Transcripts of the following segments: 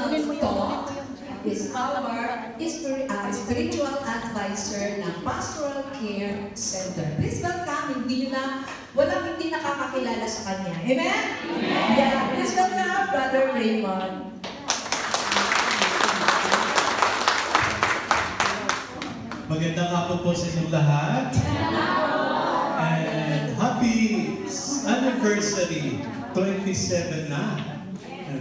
Motivational Talk is our spiritual advisor ng Pastoral Care Center. Please welcome, walang hindi nakakakilala sa kanya. Amen? Amen. Yeah, please welcome Brother Raymond. Magandang hapon po sa inyong lahat. And happy anniversary! 27 na.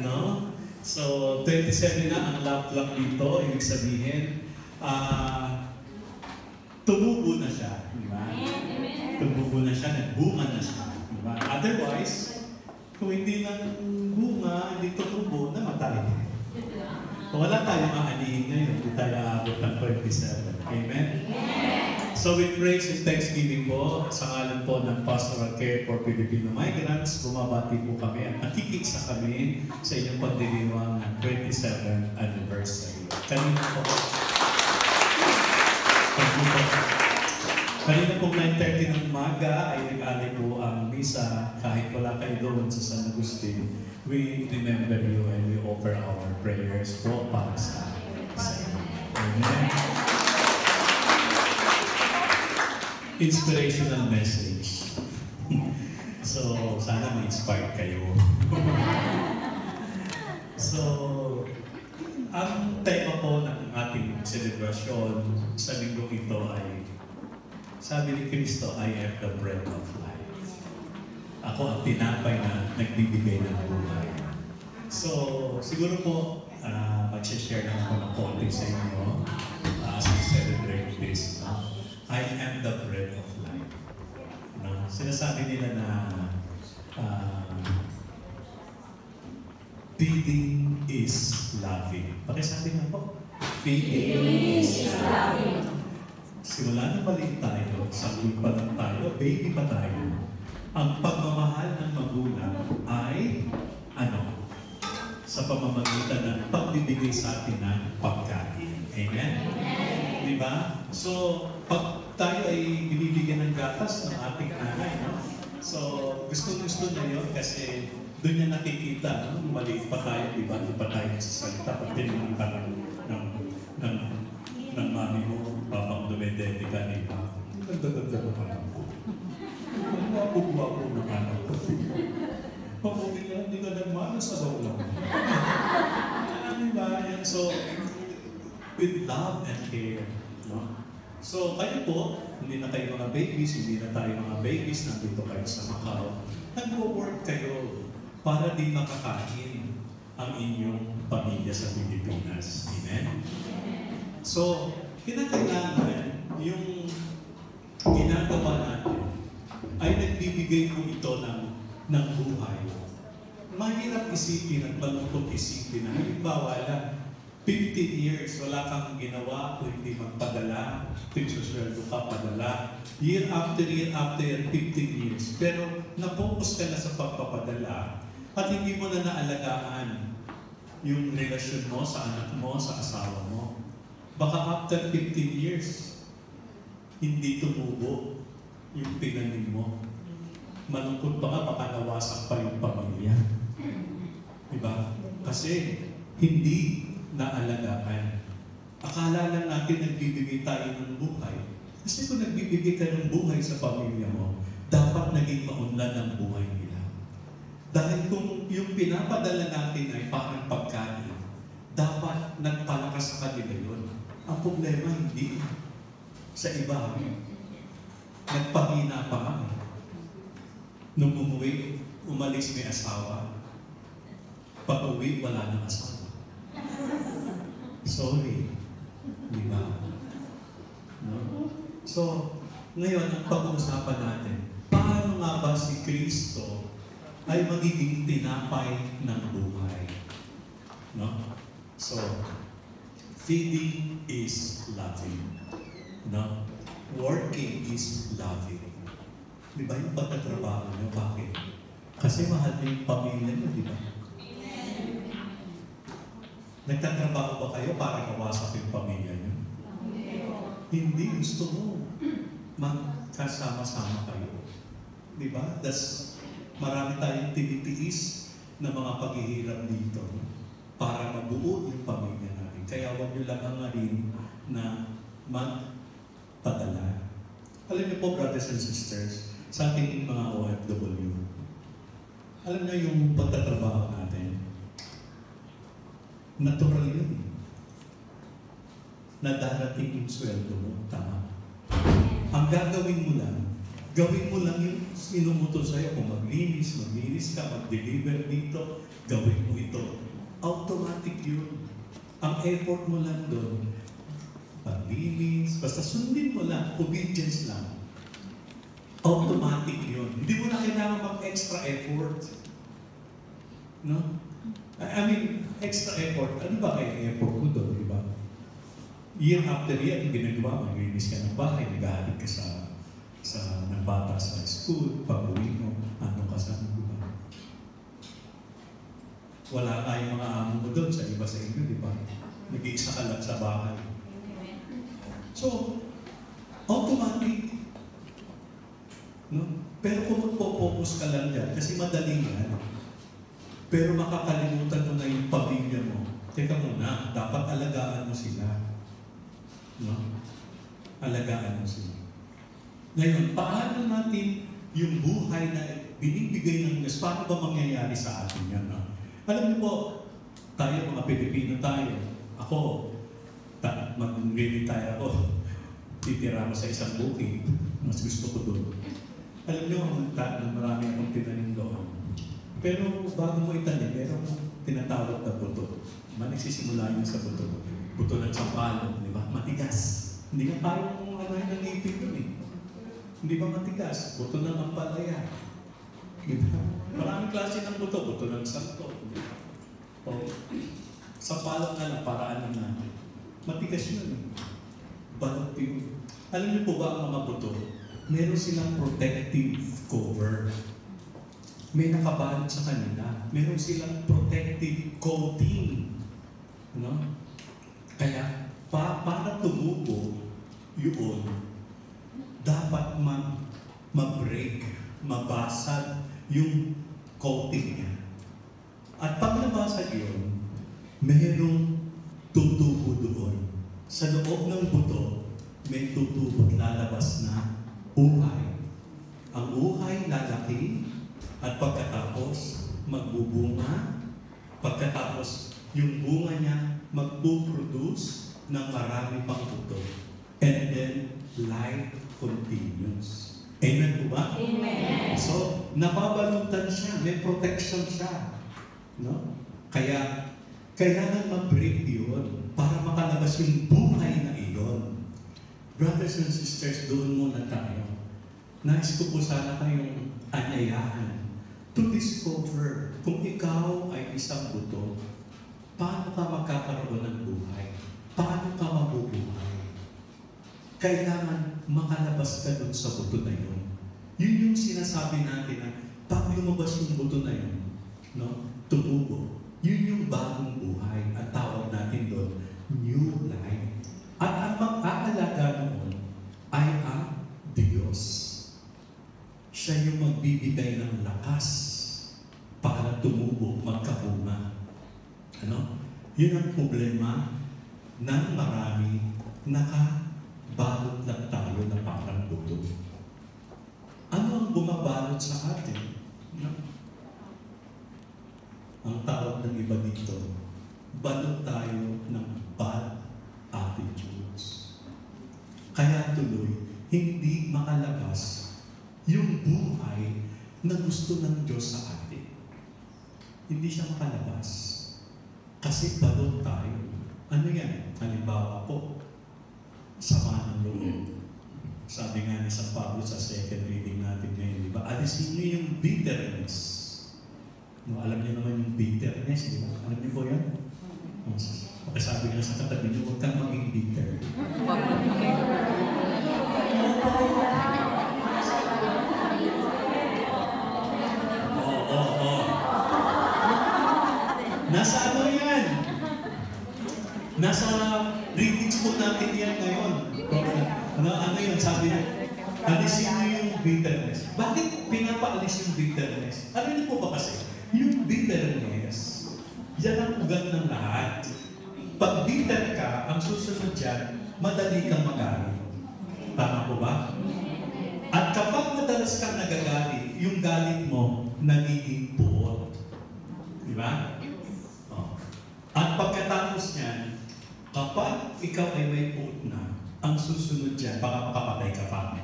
Ano? So, 27 na ang love clock dito. Ibig sabihin, tumubo na siya. Diba? Tumubo na siya, nagbunga na siya. Diba? Otherwise, kung hindi nang bunga, hindi tumubo, namatay. Wala tayong aanihin ngayon, hindi tayo aabot ng 27. Amen? So with praise and thanksgiving po, sa ngalan po ng Pastoral Care for Filipino Migrants, bumabati po kami at nakikisa kami sa inyong pagdiriwang ng 27th anniversary. Kanina po, kanina po 9:30 ng umaga ay nag-alay po ang misa. Kahit wala kayo doon sa San Agustin, we remember you and we offer our prayers po para sa inyo. Amen. Inspirational message. So, sana ma-inspire kayo. So, ang tema po ng ating celebration sa linggo ito ay, sabi ni Kristo, I am the bread of life. Ako ang tinapay na nagbibigay ng buhay. So, siguro po, mag-share na ako ng konti sa inyo as we celebrate this. I am the bread of life. No? Sinasabi nila na feeding is loving. Pakisabi nga po, feeding is loving. Simula na maliit tayo, sakul pa lang tayo, baby pa tayo. Ang pagmamahal ng magulang ay ano? Sa pamamagitan ng pagbibigay sa atin ng pagkain. Amen? Diba? So, pag tayo ay binibigyan ng gatas ng ating nanay, no? So, gusto na yun kasi doon niya nakikita, no? Maliit pa tayo, diba? Hindi pa tayo nagsasalita. Pag tinignan ka ng mami mo, babang dumedede ka, diba? Ganda-ganda naman ako. Guwapo-guwapo naman ako. Pabuti ka, hindi ka nagmano sa bawlang. Diba? So, with love and care, no? So, kayo po, hindi na kayo mga babies, hindi na tayo mga babies, nandito kayo sa Macau. Nag-work kayo para din makakain ang inyong pamilya sa Pilipinas. Amen? So, kinakailangan yung ginagawa natin ay nagbibigay po ito ng buhay. Mahirap isipin at malungkot isipin na halimbawa lang, 15 years, wala kang ginawa kung hindi magpadala, pinsusweldo ka padala, year after year, 15 years. Pero na-focus ka na sa pagpapadala at hindi mo na naalagaan yung relasyon mo sa anak mo, sa asawa mo. Baka after 15 years, hindi tumubo yung pinanin mo. Malungkot pa nga, baka nawasak pa yung pamilya. Diba? Kasi hindi naalagaan. Akala lang natin nagbibigay tayo ng buhay. Kasi kung nagbibigay ka ng buhay sa pamilya mo, dapat naging maunlad ang buhay nila. Dahil kung yung pinapadala natin ay parang pagkain, dapat nagpalakas sa kanila yun. Ang problema hindi. Sa iba, nagpahina pa kami. Nung umuwi, umalis may asawa. Pag-uwi, wala nang asawa. Sorry. Di ba? No? So, ngayon, ang pag-uusapan natin, paano nga ba si Kristo ay magiging tinapay ng buhay? No? So, feeding is loving. No? Working is loving. Di ba yung pagtatrabaho niyo? Bakit? Kasi mahal niyo yung pamilya niyo, di ba? Nagtatrabaho ba kayo para kawasak yung pamilya niyo? Hindi. Gusto mo magkasama-sama kayo. Di ba? Marami tayong tinitiis na mga paghihirap dito para mabuo yung pamilya natin. Kaya huwag nyo lang hangarin na magpadala. Alam niyo po, brothers and sisters, sa ating mga OFW, alam niyo yung pagtatrabaho natin, natural yun eh. Na darating yung sweldo mo, tama. Ang gagawin mo lang, gawin mo lang yung sinumuto sa'yo. Kung maglinis ka, mag-deliver dito, gawin mo ito. Automatic yun. Ang effort mo lang doon, paglinis, basta sundin mo lang, obedience lang. Automatic yun. Hindi mo na kailangan mag-extra effort. No? I mean, extra effort. Ano ba kaya effort mo doon, di ba? Year after year, yung ginagawa, maglinis ka ng bahay, nag-aalit ka sa ng bata sa school, pag-uwi mo, ano ka sa di ba? Wala nga yung mga amo mo doon sa iba sa inyo, di ba? Nag-iisa ka lang sa bahay. So, automatic. No? Pero kung magpo-focus ka lang dyan, kasi madali yan, pero makakalimutan mo na yung pamilya mo. Teka muna, dapat alagaan mo sila. No? Alagaan mo sila. Ngayon, paano natin yung buhay na binibigay ng Diyos, paano ba mangyayari sa atin yan? No? Alam niyo po, tayo mga Pilipino tayo, ako, mag-retire ako, titira mo sa isang bukid, mas gusto ko doon. Alam niyo, marami akong tinanim doon. Pero bago mo itanim, meron tinatawag na buto. Nagsisimula yun sa buto. Buto ng sampalok, di ba? Matigas. Hindi ka kaya kung ano yung nanipig yun eh. Hindi ba matigas? Buto ng ampalaya. Diba? Maraming klase ng buto. Buto ng santo. O, sampalok na lang, paraan na natin. Matigas yun eh. Balot yun. Alam niyo po ba ang mga buto? Meron silang protective cover. May nakabalot sa kanila. Meron silang protective coating. No? Kaya, para tumubo yun, dapat mag-break, mabasag yung coating niya. At pag nabasag yun, mayroong tutubo doon. Sa loob ng buto, may tutubo at lalabas na uhay. Ang uhay lalaki at pagkatapos magbubunga. Pagkatapos yung bunga niya magpuproduce ng marami pang buto. And then, life continues. Amen po ba? Amen. So, nababalutan siya, may protection siya. No? Kaya, kailangan mag-break yun para makalabas yung buhay na iyon. Brothers and sisters, doon muna tayo. Nais ko po sana kayong anyayahan to discover kung ikaw ay isang buto, paano ka magkakaroon ng buhay? Paano ka mabubuhay? Kailangan makalabas ka dun sa buto na yun. Yun yung sinasabi natin na pag lumabas yung buto na yun, no? Tumubo. Yun yung bagong buhay. At tawag natin doon, new life. At ang mag-aalaga noon ay ang Diyos. Siya yung magbibigay ng lakas para tumubo, magkabunga. Ano? Yun ang problema ng marami, nakabalot lang tayo na parang buto. Ano ang bumabalot sa atin? No? Ang tawag ng iba dito, balot tayo ng bad attitudes. Kaya tuloy, hindi makalabas yung buhay na gusto ng Diyos sa atin. Hindi siya makalabas. Kasi balot tayo. Ano yan? Halimbawa po, sama ng loob. Sabi nga ni San Pablo sa second reading natin ngayon, di ba? Alisin niyo yung bitterness. No, alam niyo naman yung bitterness, di ba? Alam niyo po yan? Sabi nga sa katabi niyo, huwag kang maging bitter. Nasa ano yan? Nasa readings po natin yan ngayon. Ano yun? Sabi niya, alisin niyo yung bitterness. Bakit pinapaalis yung bitterness? Ano niyo po ba kasi? Yung bitterness, yan ang ugat ng lahat. ang susunod dyan, madali kang magalit. Tama po ba? At kapag madalas kang nagagalit, yung galit mo nagiging puot. Di ba? Oh. At pagkatapos niyan, kapag ikaw ay may puot na, ang susunod dyan, baka makapatay ka pa.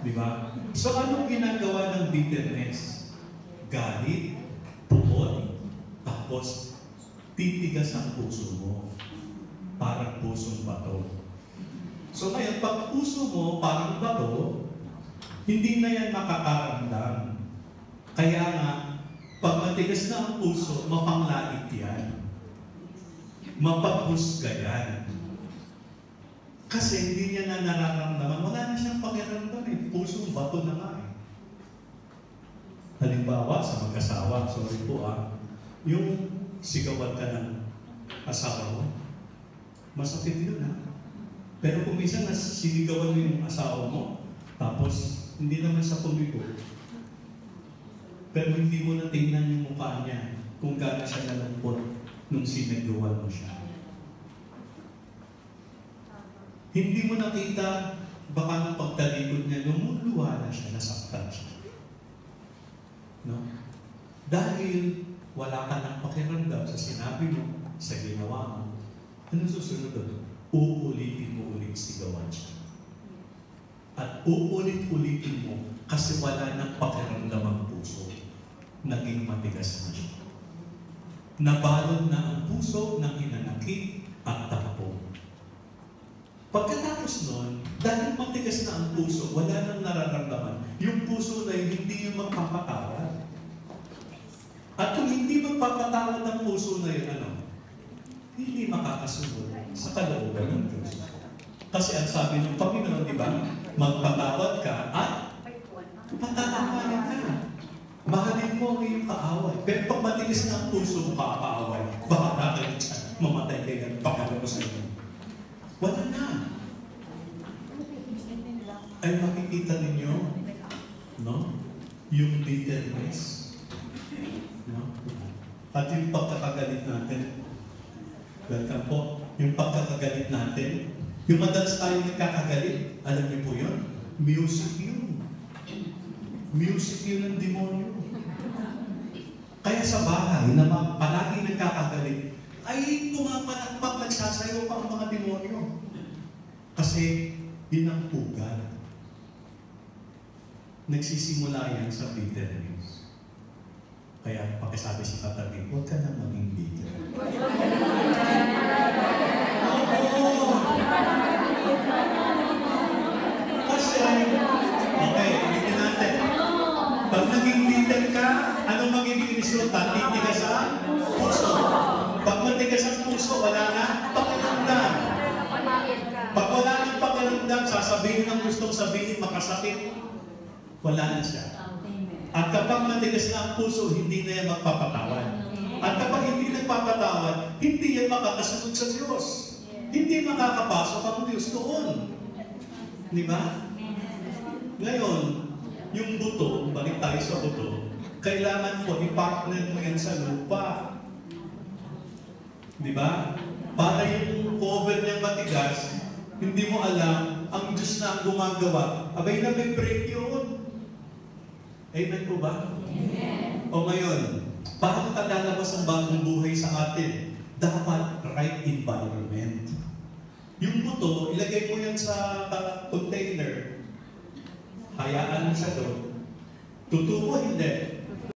Di ba? So anong ginagawa ng bitterness? Galit, puot, tapos titigas ang puso mo. Parang pusong bato. So ngayon, pag puso mo parang bato, hindi na yan makakaramdam. Kaya nga, pag matigas na ang puso, mapanglait yan. Mapaghusga yan. Kasi hindi niya na nararamdaman. Wala na siyang pakiramdam eh. Pusong bato na nga eh. Halimbawa, sa mag-asawa, sorry po yung sigawan ka ng asawa mo, masakit yun Pero kung minsan nasiligawan mo yung asawa mo, tapos hindi naman sa pumigo, pero hindi mo na tingnan yung mukha niya kung gaano siya nalungkot nung sinagawan mo siya. Hindi mo nakita, baka nung pagtalikod niya, lumuluha na siya, nasaktan siya. No? Dahil wala ka ng pakiramdam sa sinabi mo, sa ginawa mo, ano susunod doon? Uulitin mo ulit sigawan siya. At uulit-ulitin mo kasi wala nang pakiramdam ang puso. Naging matigas na siya. Nabalot na ang puso ng hinanakit at takbo. Pagkatapos nun, dahil matigas na ang puso, wala nang nararamdaman. Yung puso na yun, hindi yung magpapatawad. At kung hindi magpapatawad ang puso na yun, hindi makakasunod sa kalooban ng Diyos. Kasi ang sabi ng Panginoon, di ba? Magpatawad ka at patatawarin ka. Mahalin mo ang iyong kaaway. Pero pag matigas na ang puso mo kaaway, baka nakalit siya, mamatay kayo at pakala ko sa inyo. Wala na. Ay makikita ninyo, no? Yung bitterness. No? At yung pagkakagalit natin, welcome po, yung pagkakagalit natin, yung madalas tayo nagkakagalit, alam niyo po yun? Music yun. Music yun ng demonyo. Kaya sa bahay na palagi nagkakagalit, ay pumapalakpak, nagsasayaw pa ang mga demonyo. Kasi yun ang pugal. Nagsisimula yan sa bitterness. Kaya pakisabi sa katabi, huwag ka na maging bitter. Kasi, okay, ulitin natin. Pag naging bitter ka, anong magiging resulta? Titigas ang puso. Pag matigas ang puso, wala na pakiramdam. Pag wala nang pakiramdam, sasabihin ng gustong sabihin, makasakit, wala na siya. At kapag matigas na ang puso, hindi na yan magpapatawad. At kapag hindi nagpapatawad, hindi yan makakasunod sa Diyos. Hindi makakapasok ang Diyos doon. Di ba? Ngayon, yung buto, balik tayo sa buto, kailangan po i-partner mo yan sa lupa. Di ba? Para yung cover niyang matigas, hindi mo alam, ang Diyos na ang gumagawa. Abay na may break yun. Amen po ba? Amen. O ngayon, paano ka lalabas ang bagong buhay sa atin? Dapat right environment. Yung buto, ilagay mo yan sa container. Hayaan mo siya doon. Tutubo, hindi.